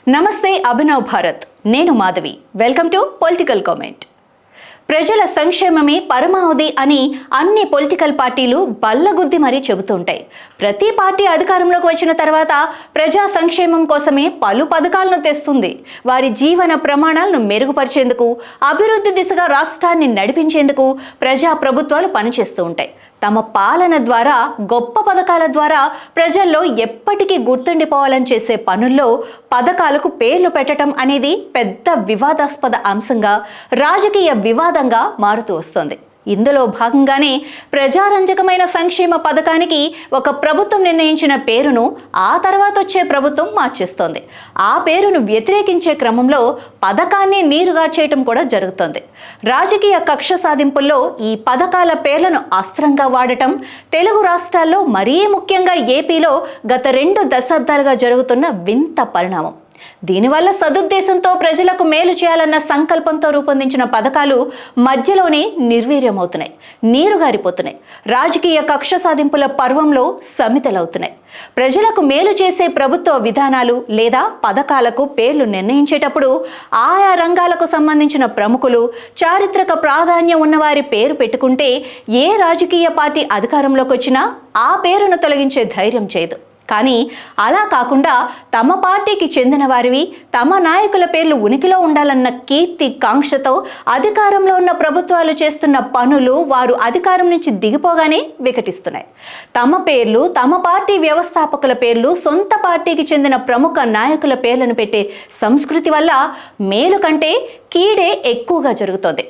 నమస్తే అభినవ్ భారత్, నేను Madhavi. Welcome to political comment. ప్రజల సంక్షేమమే పరమావధి అని అన్ని పొలిటికల్ పార్టీలు బల్లగుద్ది మరీ చెబుతుంటాయి. ప్రతి పార్టీ అధికారంలోకి వచ్చిన తర్వాత ప్రజా సంక్షేమం కోసమే పలు పథకాలను తెస్తుంది. వారి జీవన ప్రమాణాలను మెరుగుపరిచేందుకు, అభివృద్ధి దిశగా రాష్ట్రాన్ని నడిపించేందుకు ప్రజా ప్రభుత్వాలు పనిచేస్తూ ఉంటాయి. తమ పాలన ద్వారా, గొప్ప పథకాల ద్వారా ప్రజల్లో ఎప్పటికీ గుర్తుండిపోవాలని చేసే పనుల్లో పథకాలకు పేర్లు పెట్టడం అనేది పెద్ద వివాదాస్పద అంశంగా, రాజకీయ వివాదంగా మారుతూ వస్తుంది. ఇందులో భాగంగానే ప్రజారంజకమైన సంక్షేమ పథకానికి ఒక ప్రభుత్వం నిర్ణయించిన పేరును ఆ తర్వాత వచ్చే ప్రభుత్వం మార్చేస్తోంది. ఆ పేరును వ్యతిరేకించే క్రమంలో పథకాన్ని నీరుగార్చేయటం కూడా జరుగుతోంది. రాజకీయ కక్ష సాధింపుల్లో ఈ పథకాల పేర్లను అస్త్రంగా వాడటం తెలుగు రాష్ట్రాల్లో, మరీ ముఖ్యంగా ఏపీలో గత 2 దశాబ్దాలుగా జరుగుతున్న వింత పరిణామం. దీనివల్ల సదుద్దేశంతో ప్రజలకు మేలు చేయాలన్న సంకల్పంతో రూపొందించిన పథకాలు మధ్యలోనే నిర్వీర్యమవుతున్నాయి, నీరుగారిపోతున్నాయి. రాజకీయ కక్ష సాధింపుల పర్వంలో సమితలవుతున్నాయి. ప్రజలకు మేలు చేసే ప్రభుత్వ విధానాలు లేదా పథకాలకు పేర్లు నిర్ణయించేటప్పుడు ఆయా రంగాలకు సంబంధించిన ప్రముఖులు, చారిత్రక ప్రాధాన్యం ఉన్నవారి పేరు పెట్టుకుంటే ఏ రాజకీయ పార్టీ అధికారంలోకి వచ్చినా ఆ పేరును తొలగించే ధైర్యం చేయదు. కానీ అలా కాకుండా తమ పార్టీకి చెందిన వారివి, తమ నాయకుల పేర్లు ఉనికిలో ఉండాలన్న కీర్తి కాంక్షతో అధికారంలో ఉన్న ప్రభుత్వాలు చేస్తున్న పనులు వారు అధికారం నుంచి దిగిపోగానే వికటిస్తున్నాయి. తమ పేర్లు, తమ పార్టీ వ్యవస్థాపకుల పేర్లు, సొంత పార్టీకి చెందిన ప్రముఖ నాయకుల పేర్లను పెట్టే సంస్కృతి వల్ల మేలు కంటే కీడే ఎక్కువగా జరుగుతోంది.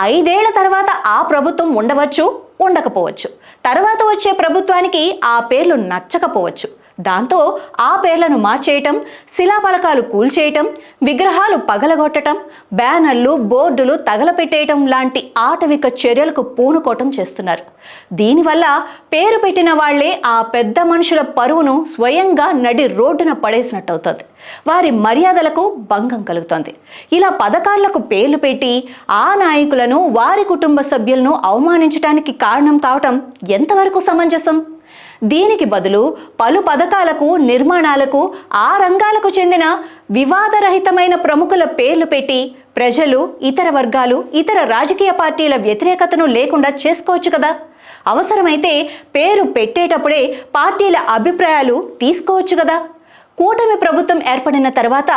5 ఏళ్ల తర్వాత ఆ ప్రభుత్వం ఉండవచ్చు, ఉండకపోవచ్చు. తర్వాత వచ్చే ప్రభుత్వానికి ఆ పేర్లు నచ్చకపోవచ్చు. దాంతో ఆ పేర్లను మార్చేయటం, శిలాఫలకాలు కూల్చేయటం, విగ్రహాలు పగలగొట్టడం, బ్యానర్లు, బోర్డులు తగలపెట్టేయటం లాంటి ఆటవిక చర్యలకు పూనుకోవటం చేస్తున్నారు. దీనివల్ల పేరు పెట్టిన వాళ్లే ఆ పెద్ద మనుషుల పరువును స్వయంగా నడి రోడ్డున పడేసినట్టు అవుతుంది. వారి మర్యాదలకు భంగం కలుగుతోంది. ఇలా పథకాలకు పేర్లు పెట్టి ఆ నాయకులను, వారి కుటుంబ సభ్యులను అవమానించడానికి కారణం కావటం ఎంతవరకు సమంజసం? దీనికి బదులు పలు పథకాలకు, నిర్మాణాలకు ఆ రంగాలకు చెందిన వివాదరహితమైన ప్రముఖుల పేర్లు పెట్టి ప్రజలు, ఇతర వర్గాలు, ఇతర రాజకీయ పార్టీల వ్యతిరేకతను లేకుండా చేసుకోవచ్చు కదా. అవసరమైతే పేరు పెట్టేటప్పుడే పార్టీల అభిప్రాయాలు తీసుకోవచ్చు కదా. కూటమి ప్రభుత్వం ఏర్పడిన తర్వాత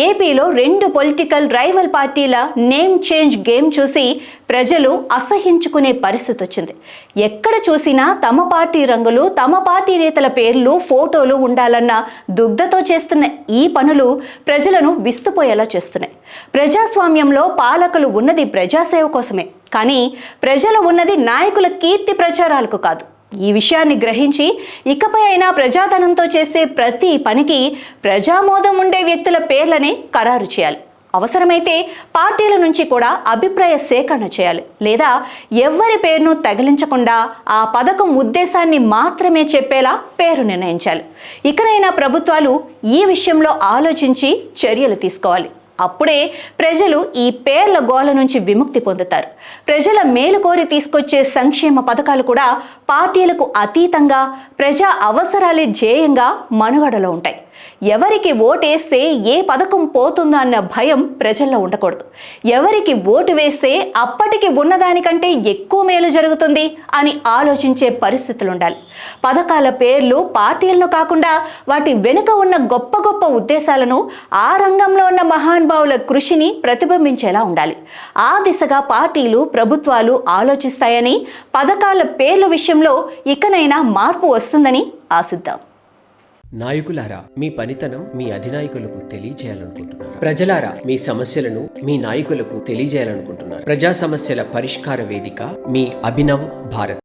ఏపీలో 2 పొలిటికల్ రైవల్ పార్టీల నేమ్ చేంజ్ గేమ్ చూసి ప్రజలు అసహ్యించుకునే పరిస్థితి వచ్చింది. ఎక్కడ చూసినా తమ పార్టీ రంగులు, తమ పార్టీ నేతల పేర్లు, ఫోటోలు ఉండాలన్న దుగ్ధతో చేస్తున్న ఈ పనులు ప్రజలను విస్తుపోయేలా చేస్తున్నాయి. ప్రజాస్వామ్యంలో పాలకులు ఉన్నది ప్రజాసేవ కోసమే, కానీ ప్రజలు ఉన్నది నాయకుల కీర్తి ప్రచారాలకు కాదు. ఈ విషయాన్ని గ్రహించి ఇకపై అయినా ప్రజాధనంతో చేసే ప్రతి పనికి ప్రజామోదం ఉండే వ్యక్తుల పేర్లనే ఖరారు చేయాలి. అవసరమైతే పార్టీల నుంచి కూడా అభిప్రాయ సేకరణ చేయాలి. లేదా ఎవరి పేరును తగిలించకుండా ఆ పథకం ఉద్దేశాన్ని మాత్రమే చెప్పేలా పేరు నిర్ణయించాలి. ఇకనైనా ప్రభుత్వాలు ఈ విషయంలో ఆలోచించి చర్యలు తీసుకోవాలి. అప్పుడే ప్రజలు ఈ పేర్ల గోల నుంచి విముక్తి పొందుతారు. ప్రజల మేలు కోరి తీసుకొచ్చే సంక్షేమ పథకాలు కూడా పార్టీలకు అతీతంగా ప్రజా అవసరాలే ధ్యేయంగా మనుగడలో ఉంటాయి. ఎవరికి ఓటేస్తే ఏ పథకం పోతుందో అన్న భయం ప్రజల్లో ఉండకూడదు. ఎవరికి ఓటు వేస్తే అప్పటికి ఉన్నదానికంటే ఎక్కువ మేలు జరుగుతుంది అని ఆలోచించే పరిస్థితులు ఉండాలి. పథకాల పేర్లు పార్టీలను కాకుండా వాటి వెనుక ఉన్న గొప్ప గొప్ప ఉద్దేశాలను, ఆ రంగంలో ఉన్న మహానుభావుల కృషిని ప్రతిబింబించేలా ఉండాలి. ఆ దిశగా పార్టీలు, ప్రభుత్వాలు ఆలోచిస్తాయని, పథకాల పేర్ల విషయంలో ఇకనైనా మార్పు వస్తుందని ఆశిద్దాం. నాయకులారా, మీ పనితనం మీ అధినాయకులకు తెలియజేయాలనుకుంటున్నారు. ప్రజలారా, మీ సమస్యలను మీ నాయకులకు తెలియజేయాలనుకుంటున్నారు. ప్రజా సమస్యల పరిష్కార వేదిక మీ అభినవ్ భారత్.